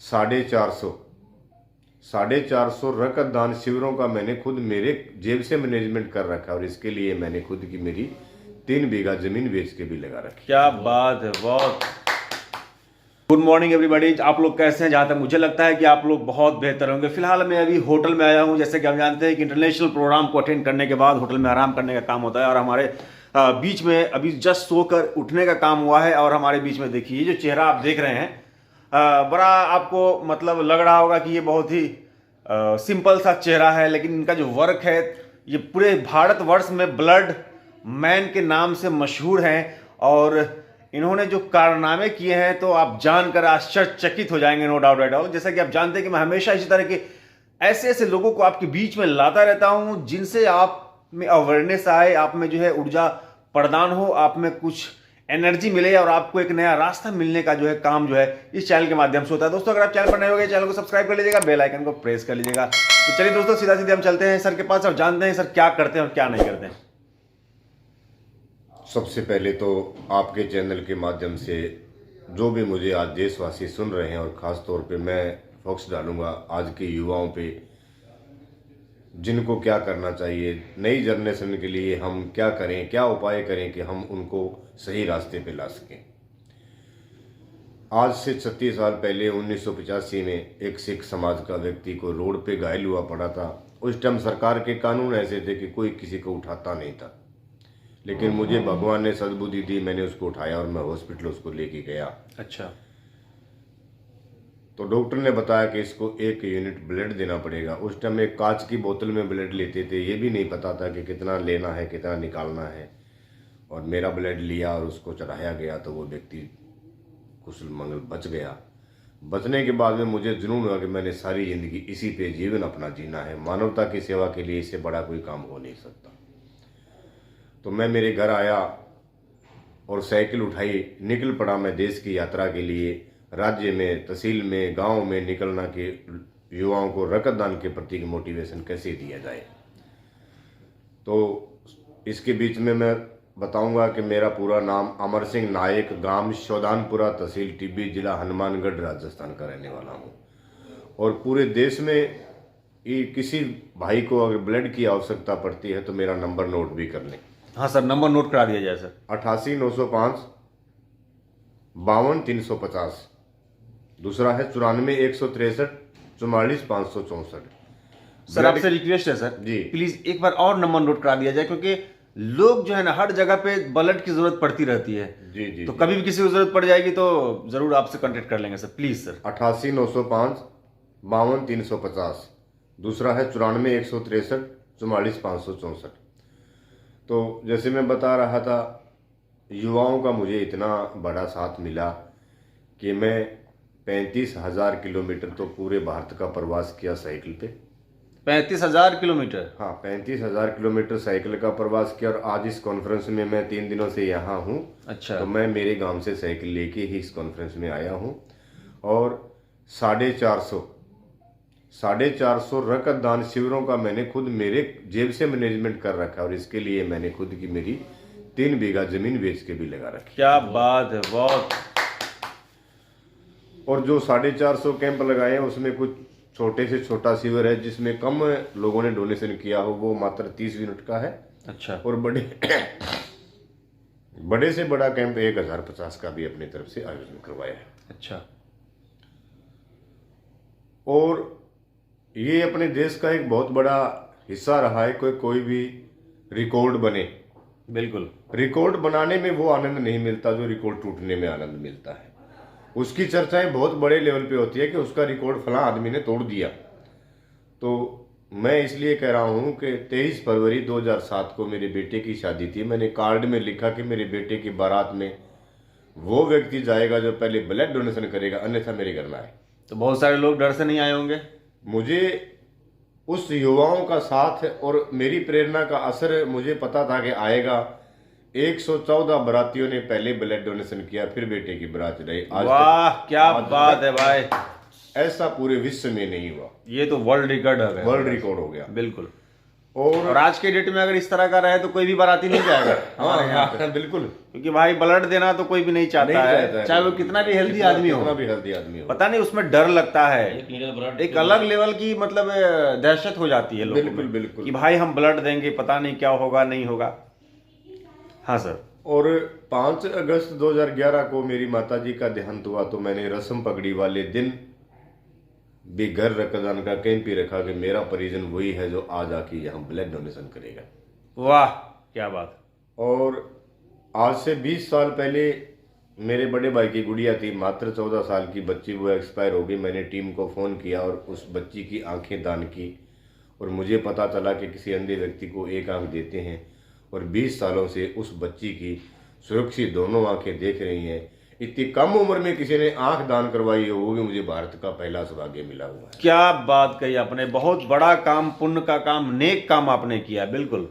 450 रक्तदान शिविरों का मैंने खुद मेरे जेब से मैनेजमेंट कर रखा है और इसके लिए मैंने खुद की मेरी 3 बीघा जमीन बेच के भी लगा रखी। क्या बात है, बहुत। Good morning everybody. आप लोग कैसे हैं? जहाँ तक मुझे लगता है कि आप लोग बहुत बेहतर होंगे। फिलहाल मैं अभी होटल में आया हूँ। जैसे कि हम जानते हैं कि इंटरनेशनल प्रोग्राम को अटेंड करने के बाद होटल में आराम करने का काम होता है और हमारे बीच में अभी जस्ट सोकर उठने का काम हुआ है। और हमारे बीच में देखिए, ये जो चेहरा आप देख रहे हैं, बड़ा आपको मतलब लग रहा होगा कि ये बहुत ही सिंपल सा चेहरा है, लेकिन इनका जो वर्क है ये पूरे भारतवर्ष में ब्लड मैन के नाम से मशहूर हैं। और इन्होंने जो कारनामे किए हैं तो आप जानकर आश्चर्यचकित हो जाएंगे, नो डाउट एट ऑल। जैसा कि आप जानते हैं कि मैं हमेशा इसी तरह के ऐसे लोगों को आपके बीच में लाता रहता हूं जिनसे आप में अवेयरनेस आए, आप में जो है ऊर्जा प्रदान हो, आप में कुछ एनर्जी मिले और आपको एक नया रास्ता मिलने का जो है काम जो है इस चैनल के माध्यम से होता है। दोस्तों, अगर आप चैनल पर नए हो गए, चैनल को सब्सक्राइब कर लीजिएगा, बेल आइकन को प्रेस कर लीजिएगा। तो चलिए दोस्तों, सीधा सीधे हम चलते हैं सर के पास और जानते हैं सर क्या करते हैं और क्या नहीं करते हैं। सबसे पहले तो आपके चैनल के माध्यम से जो भी मुझे आज देशवासी सुन रहे हैं, और ख़ास तौर पे मैं फोकस डालूंगा आज के युवाओं पे, जिनको क्या करना चाहिए, नई जनरेशन के लिए हम क्या करें, क्या उपाय करें कि हम उनको सही रास्ते पे ला सकें। आज से 36 साल पहले 1985 में एक सिख समाज का व्यक्ति को रोड पे घायल हुआ पड़ा था। उस टाइम सरकार के कानून ऐसे थे कि कोई किसी को उठाता नहीं था, लेकिन मुझे भगवान ने सद्बुद्धि दी, मैंने उसको उठाया और मैं हॉस्पिटल उसको लेके गया। अच्छा। तो डॉक्टर ने बताया कि इसको 1 यूनिट ब्लड देना पड़ेगा। उस टाइम एक कांच की बोतल में ब्लड लेते थे, ये भी नहीं पता था कि कितना लेना है, कितना निकालना है। और मेरा ब्लड लिया और उसको चढ़ाया गया तो वो व्यक्ति कुशल मंगल बच गया। बचने के बाद में मुझे जुनून हुआ कि मैंने सारी जिंदगी इसी पे जीवन अपना जीना है। मानवता की सेवा के लिए इससे बड़ा कोई काम हो नहीं सकता। तो मैं मेरे घर आया और साइकिल उठाई, निकल पड़ा मैं देश की यात्रा के लिए। राज्य में, तहसील में, गांव में निकलना कि युवाओं को रक्तदान के प्रति मोटिवेशन कैसे दिया जाए। तो इसके बीच में मैं बताऊंगा कि मेरा पूरा नाम अमर सिंह नायक, गांव शौदानपुरा, तहसील टिब्बी, जिला हनुमानगढ़, राजस्थान का रहने वाला हूं। और पूरे देश में किसी भाई को अगर ब्लड की आवश्यकता पड़ती है तो मेरा नंबर नोट भी कर लें। हाँ सर, नंबर नोट करा दिया जाए सर। 88 905 52 350। दूसरा है 94 163 44 564। सर आपसे रिक्वेस्ट है सर जी, प्लीज एक बार और नंबर नोट करा दिया जाए, क्योंकि लोग जो है ना हर जगह पे ब्लड की जरूरत पड़ती रहती है। जी जी, तो कभी भी किसी को जरूरत पड़ जाएगी तो जरूर आपसे कांटेक्ट कर लेंगे सर, प्लीज सर। 88 905 52 350। दूसरा है 94 163 44 564। तो जैसे मैं बता रहा था, युवाओं का मुझे इतना बड़ा साथ मिला कि मैं 35,000 किलोमीटर तो पूरे भारत का प्रवास किया साइकिल पे। 35,000 किलोमीटर? हाँ, 35,000 किलोमीटर साइकिल का प्रवास किया। और आज इस कॉन्फ्रेंस में मैं 3 दिनों से यहाँ हूँ। अच्छा। तो मैं मेरे गांव से साइकिल लेके ही इस कॉन्फ्रेंस में आया हूँ। और 450 रक्तदान शिविरों का मैंने खुद मेरे जेब से मैनेजमेंट कर रखा है और इसके लिए मैंने खुद की मेरी 3 बीघा जमीन बेच के भी लगा रखी। क्या बात है, बहुत। और जो 450 कैंप लगाए हैं उसमें कुछ छोटे से छोटा शिविर है जिसमें कम लोगों ने डोनेशन किया हो, वो मात्र 30 यूनिट का है। अच्छा। और बड़े से बड़ा कैंप 1050 का भी अपनी तरफ से आयोजन करवाया है। अच्छा। और ये अपने देश का एक बहुत बड़ा हिस्सा रहा है। कोई भी रिकॉर्ड बने, बिल्कुल, रिकॉर्ड बनाने में वो आनंद नहीं मिलता जो रिकॉर्ड टूटने में आनंद मिलता है। उसकी चर्चाएं बहुत बड़े लेवल पे होती है कि उसका रिकॉर्ड फलां आदमी ने तोड़ दिया। तो मैं इसलिए कह रहा हूं कि 23 फरवरी 2007 को मेरे बेटे की शादी थी। मैंने कार्ड में लिखा कि मेरे बेटे की बारात में वो व्यक्ति जाएगा जो पहले ब्लड डोनेशन करेगा, अन्यथा मेरे घर में आए। तो बहुत सारे लोग डर से नहीं आए होंगे। मुझे उस युवाओं का साथ और मेरी प्रेरणा का असर मुझे पता था कि आएगा। 114 बारातियों ने पहले ब्लड डोनेशन किया, फिर बेटे की बारात रही। वाह, क्या बात है भाई। ऐसा पूरे विश्व में नहीं हुआ। ये तो वर्ल्ड रिकॉर्ड हो गया। वर्ल्ड रिकॉर्ड हो गया। बिल्कुल। और आज के डेट में अगर इस तरह का रहे तो कोई भी बाराती नहीं जाएगा हमारे यहाँ पे। हाँ, बिल्कुल। क्योंकि भाई ब्लड देना तो कोई भी नहीं चाहता है, चाहे वो कितना भी हेल्दी आदमी हो। कितना भी हेल्दी आदमी हो, पता नहीं उसमें डर लगता है, एक अलग लेवल की मतलब दहशत हो जाती है लोगों में। बिल्कुल बिल्कुल कि भाई हम ब्लड देंगे, पता नहीं क्या होगा नहीं होगा। हाँ सर। और 5 अगस्त 2011 को मेरी माताजी का देहांत हुआ, तो मैंने रस्म पगड़ी वाले दिन भी घर रक्तदान का कैंप ही रखा कि मेरा परिजन वही है जो आज आके यहाँ ब्लड डोनेशन करेगा। वाह क्या बात। और आज से 20 साल पहले मेरे बड़े भाई की गुड़िया थी, मात्र 14 साल की बच्ची, वो एक्सपायर हो गई। मैंने टीम को फ़ोन किया और उस बच्ची की आंखें दान की, और मुझे पता चला कि किसी अंधे व्यक्ति को एक आंख देते हैं, और 20 सालों से उस बच्ची की सुरक्षित दोनों आंखें देख रही हैं। इतनी कम उम्र में किसी ने आंख दान करवाई है, वो भी मुझे भारत का पहला सौभाग्य मिला हुआ है। क्या बात कही आपने, बहुत बड़ा काम, पुण्य का काम, नेक काम आपने किया। बिल्कुल।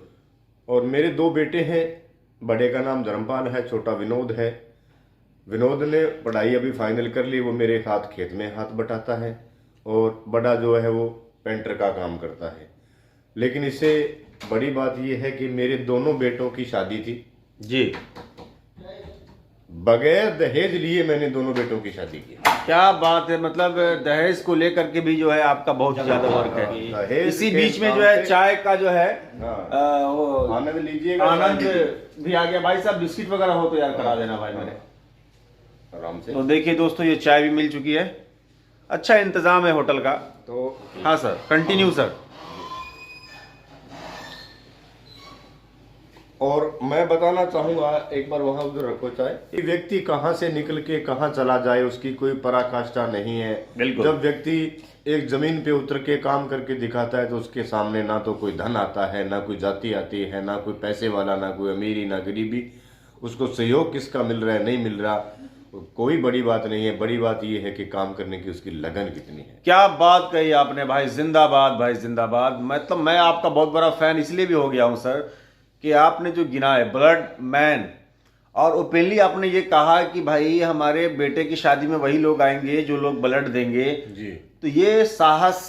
और मेरे 2 बेटे हैं, बड़े का नाम धर्मपाल है, छोटा विनोद है। विनोद ने पढ़ाई अभी फाइनल कर ली, वो मेरे साथ खेत में हाथ बटाता है, और बड़ा जो है वो पेंटर का काम करता है। लेकिन इससे बड़ी बात यह है कि मेरे दोनों बेटों की शादी थी जी, बगैर दहेज लिए मैंने दोनों बेटों की शादी की। क्या बात है। मतलब दहेज को लेकर के भी जो है आपका बहुत ज्यादा वर्क है। दहेज इसी के बीच में जो नाम है पे- चाय का जो है वो आनंद लीजिएगा, आनंद भी आ गया। भाई साहब बिस्किट वगैरह हो तो यार करा देना भाई मेरे। आराम से। तो देखिए दोस्तों, ये चाय भी मिल चुकी है, अच्छा इंतजाम है होटल का। तो हाँ सर, कंटिन्यू सर। और मैं बताना चाहूंगा, एक बार वहां उधर रखो चाय, कि व्यक्ति कहां से निकल के कहां चला जाए उसकी कोई पराकाष्ठा नहीं है। बिल्कुल। जब व्यक्ति एक जमीन पे उतर के काम करके दिखाता है तो उसके सामने ना तो कोई धन आता है, ना कोई जाति आती है, ना कोई पैसे वाला, ना कोई अमीरी, ना गरीबी। उसको सहयोग किसका मिल रहा है, नहीं मिल रहा, कोई बड़ी बात नहीं है। बड़ी बात यह है कि काम करने की उसकी लगन कितनी है। क्या बात कही आपने भाई, जिंदाबाद भाई जिंदाबाद। मतलब मैं आपका बहुत बड़ा फैन इसलिए भी हो गया हूं सर कि आपने जो गिना है ब्लड मैन, और ओपनली आपने ये कहा कि भाई हमारे बेटे की शादी में वही लोग आएंगे जो लोग ब्लड देंगे जी। तो ये साहस,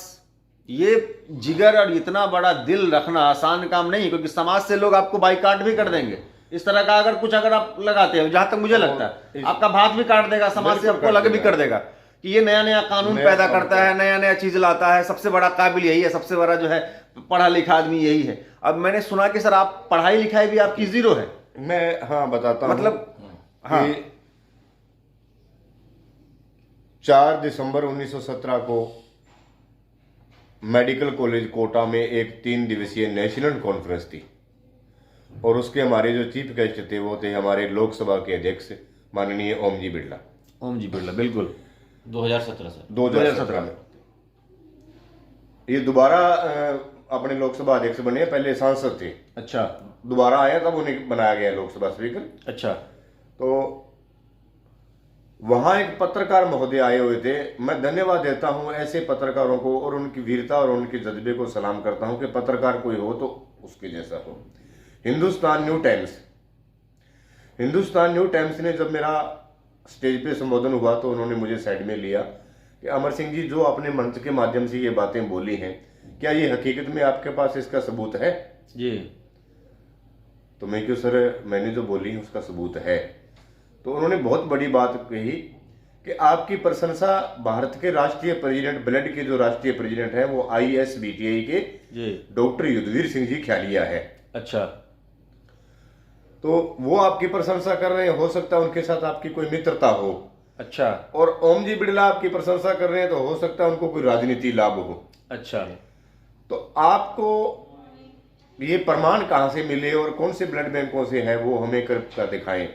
ये जिगर और इतना बड़ा दिल रखना आसान काम नहीं, क्योंकि समाज से लोग आपको बाइकाट भी कर देंगे इस तरह का अगर आप लगाते हो। जहां तक मुझे लगता है आपका भात भी काट देगा समाज से, आपको अलग भी कर देगा कि ये नया नया कानून पैदा करता है, नया नया चीज लाता है। सबसे बड़ा काबिल यही है, सबसे बड़ा जो है पढ़ा लिखा आदमी यही है। अब मैंने सुना कि सर आप पढ़ाई लिखाई भी आपकी 0 है। मैं हाँ बताता मतलब हूँ हाँ। कि 4 दिसंबर 1917 को मेडिकल कॉलेज कोटा में एक 3 दिवसीय नेशनल कॉन्फ्रेंस थी, और उसके हमारे जो चीफ गेस्ट थे वो थे हमारे लोकसभा के अध्यक्ष माननीय ओम जी बिरला। ओम जी बिरला, बिल्कुल। 2017 में ये दोबारा अपने लोकसभा अध्यक्ष बने, पहले सांसद थे। अच्छा। दोबारा आया तब उन्हें बनाया गया लोकसभा स्पीकर। अच्छा। तो वहां एक पत्रकार महोदय आए हुए थे। मैं धन्यवाद देता हूं ऐसे पत्रकारों को, और उनकी वीरता और उनके जज्बे को सलाम करता हूं कि पत्रकार कोई हो तो उसके जैसा हो। हिंदुस्तान न्यू टाइम्स ने जब मेरा स्टेज पे संबोधन हुआ तो उन्होंने मुझे साइड में लिया कि अमर सिंह जी, जो आपने मंच के माध्यम से ये बातें बोली हैं, क्या ये हकीकत में आपके पास इसका सबूत है? जी। तो मैं क्यों सर, मैंने जो बोली है उसका सबूत है। तो उन्होंने बहुत बड़ी बात कही कि आपकी प्रशंसा भारत के राष्ट्रीय प्रेसिडेंट, ब्लड के जो राष्ट्रीय प्रेसिडेंट हैं वो ISBTI के डॉक्टर युद्धवीर सिंह जी ख्यालिया है। अच्छा। तो वो आपकी प्रशंसा कर रहे हैं, हो सकता है उनके साथ आपकी कोई मित्रता हो। अच्छा। और ओम जी बिरला आपकी प्रशंसा कर रहे हैं तो हो सकता है उनको कोई राजनीति लाभ हो। अच्छा। तो आपको ये प्रमाण कहाँ से मिले और कौन से ब्लड बैंकों से है वो हमें कर दिखाएं।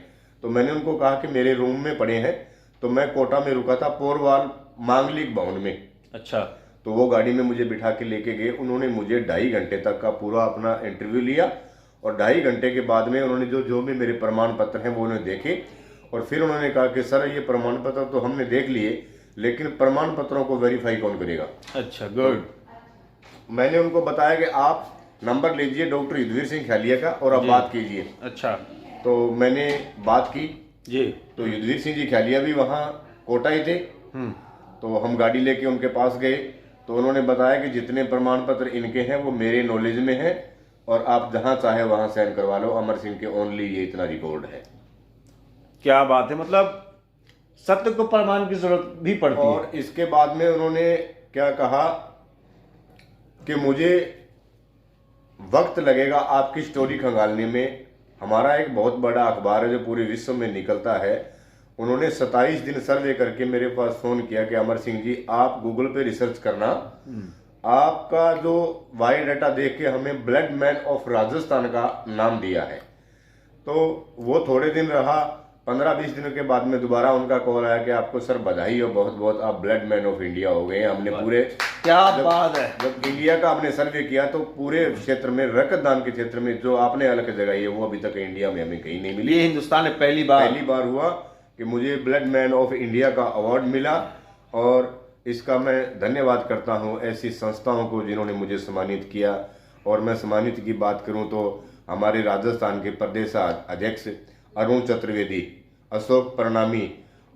तो मैंने उनको कहा कि मेरे रूम में पड़े हैं। तो मैं कोटा में रुका था, पोरवाल मांगलिक भवन में। अच्छा। तो वो गाड़ी में मुझे बिठा के लेके गए। उन्होंने मुझे 2.5 घंटे तक का पूरा अपना इंटरव्यू लिया, और 2.5 घंटे के बाद में उन्होंने जो भी मेरे प्रमाण पत्र हैं वो उन्होंने देखे, और फिर उन्होंने कहा कि सर ये प्रमाण पत्र तो हमने देख लिए, लेकिन प्रमाण पत्रों को वेरीफाई कौन करेगा। अच्छा, गुड। मैंने उनको बताया कि आप नंबर लीजिए डॉक्टर युद्धवीर सिंह ख्यालिया का और आप बात कीजिए। अच्छा। तो मैंने बात की जी। तो युद्धवीर सिंह जी ख्यालिया भी वहाँ कोटा ही थे। तो हम गाड़ी लेके उनके पास गए तो उन्होंने बताया कि जितने प्रमाण पत्र इनके हैं वो मेरे नॉलेज में है, और आप जहां चाहे वहां साइन करवा लो। अमर सिंह के ओनली ये इतना रिकॉर्ड है। क्या बात है, मतलब सत्य को प्रमाण की जरूरत भी पड़ती है। और इसके बाद में उन्होंने क्या कहा कि मुझे वक्त लगेगा आपकी स्टोरी खंगालने में। हमारा एक बहुत बड़ा अखबार है जो पूरे विश्व में निकलता है। उन्होंने 27 दिन सर्वे करके मेरे पास फोन किया कि अमर सिंह जी आप गूगल पे रिसर्च करना, आपका जो बायोडाटा देख के हमें ब्लड मैन ऑफ राजस्थान का नाम दिया है। तो वो थोड़े दिन रहा, 15-20 दिनों के बाद में दोबारा उनका कॉल आया कि आपको सर बधाई हो, बहुत बहुत आप ब्लड मैन ऑफ इंडिया हो गए। हमने पूरे क्या बात है। जब इंडिया का हमने सर्वे किया तो पूरे क्षेत्र में रक्तदान के क्षेत्र में जो आपने अलग जगाई है वो अभी तक इंडिया में हमें कहीं नहीं मिली। ये हिंदुस्तान में पहली बार हुआ कि मुझे ब्लड मैन ऑफ इंडिया का अवार्ड मिला। और इसका मैं धन्यवाद करता हूं ऐसी संस्थाओं को जिन्होंने मुझे सम्मानित किया। और मैं सम्मानित की बात करूं तो हमारे राजस्थान के प्रदेश अध्यक्ष अरुण चतुर्वेदी, अशोक प्रणामी,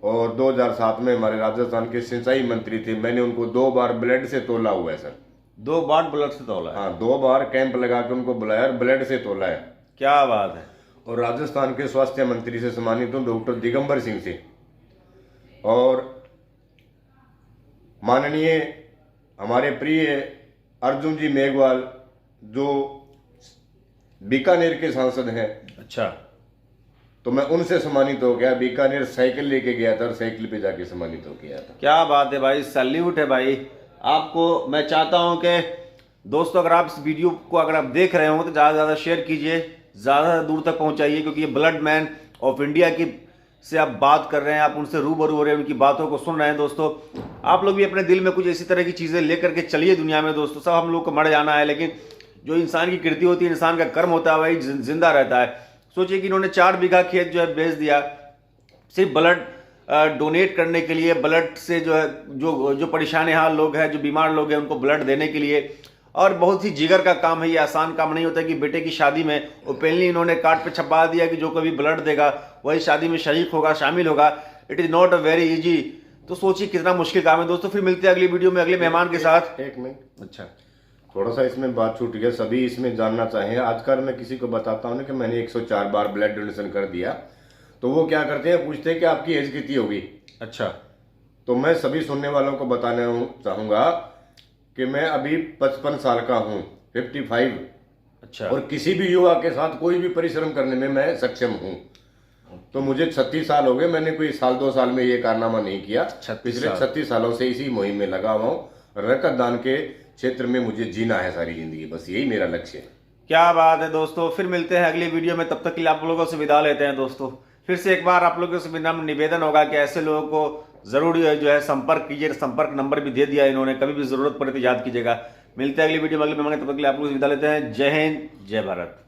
और 2007 में हमारे राजस्थान के सिंचाई मंत्री थे। मैंने उनको 2 बार ब्लड से तोला हुआ है सर। 2 बार ब्लड से तोला है? हाँ, 2 बार कैंप लगा के उनको बुलाया और ब्लड से तोला है। क्या बात है। और राजस्थान के स्वास्थ्य मंत्री से सम्मानित हूं डॉक्टर दिगंबर सिंह से। और माननीय हमारे प्रिय अर्जुन जी मेघवाल जो बीकानेर के सांसद हैं, अच्छा, तो मैं उनसे सम्मानित हो गया। बीकानेर साइकिल लेके गया था और साइकिल पे जाके सम्मानित हो गया था। क्या बात है भाई, सैल्यूट है भाई आपको। मैं चाहता हूं कि दोस्तों अगर आप इस वीडियो को अगर आप देख रहे हो तो ज़्यादा से ज़्यादा शेयर कीजिए, ज़्यादा दूर तक पहुंचाइए, क्योंकि ये ब्लड मैन ऑफ इंडिया की से आप बात कर रहे हैं, आप उनसे रूबरू हो रहे हैं, उनकी बातों को सुन रहे हैं। दोस्तों आप लोग भी अपने दिल में कुछ इसी तरह की चीज़ें लेकर के चलिए दुनिया में। दोस्तों सब हम लोग को मर जाना है, लेकिन जो इंसान की कृति होती है, इंसान का कर्म होता है, वही जिंदा रहता है। सोचिए कि इन्होंने 4 बीघा खेत जो है बेच दिया सिर्फ ब्लड डोनेट करने के लिए, ब्लड से जो है जो परेशान हाल लोग हैं, जो बीमार लोग हैं, उनको ब्लड देने के लिए। और बहुत ही जिगर का काम है, ये आसान काम नहीं होता कि बेटे की शादी में ओपनली इन्होंने कार्ड पे छपा दिया कि जो कभी ब्लड देगा वही शादी में शरीक होगा, शामिल होगा। It is not a very easy. तो सोचिए कितना मुश्किल काम है। दोस्तों फिर मिलते हैं अगली वीडियो में अगले मेहमान के साथ। एक मिनट, अच्छा थोड़ा सा इसमें बात छूट गया, सभी इसमें जानना चाहें। आजकल मैं किसी को बताता हूँ ना कि मैंने 104 बार ब्लड डोनेशन कर दिया, तो वो क्या करते हैं, पूछते हैं कि आपकी एज कितनी होगी। अच्छा, तो मैं सभी सुनने वालों को बताना चाहूंगा कि मैं अभी 55 साल का हूँ, 55। अच्छा, और किसी भी युवा के साथ कोई भी परिश्रम करने में मैं सक्षम हूँ। तो मुझे 36 साल हो गए, मैंने कोई 1-2 साल में ये कारनामा नहीं किया। पिछले 36 सालों से इसी मुहिम में लगा हुआ हूँ। रक्तदान के क्षेत्र में मुझे जीना है सारी जिंदगी, बस यही मेरा लक्ष्य है। क्या बात है दोस्तों, फिर मिलते हैं अगली वीडियो में। तब तक के लिए आप लोगों से विदा लेते हैं। दोस्तों फिर से एक बार आप लोगों से विनम्र निवेदन होगा कि ऐसे लोगों को जरूर जो है संपर्क कीजिए। संपर्क नंबर भी दे दिया इन्होंने, कभी भी जरूरत पड़े तो याद कीजिएगा। मिलते हैं अगली वीडियो में अगले मेहमान। तब तक के लिए आप लोग से विदा लेते हैं। जय हिंद, जय भारत।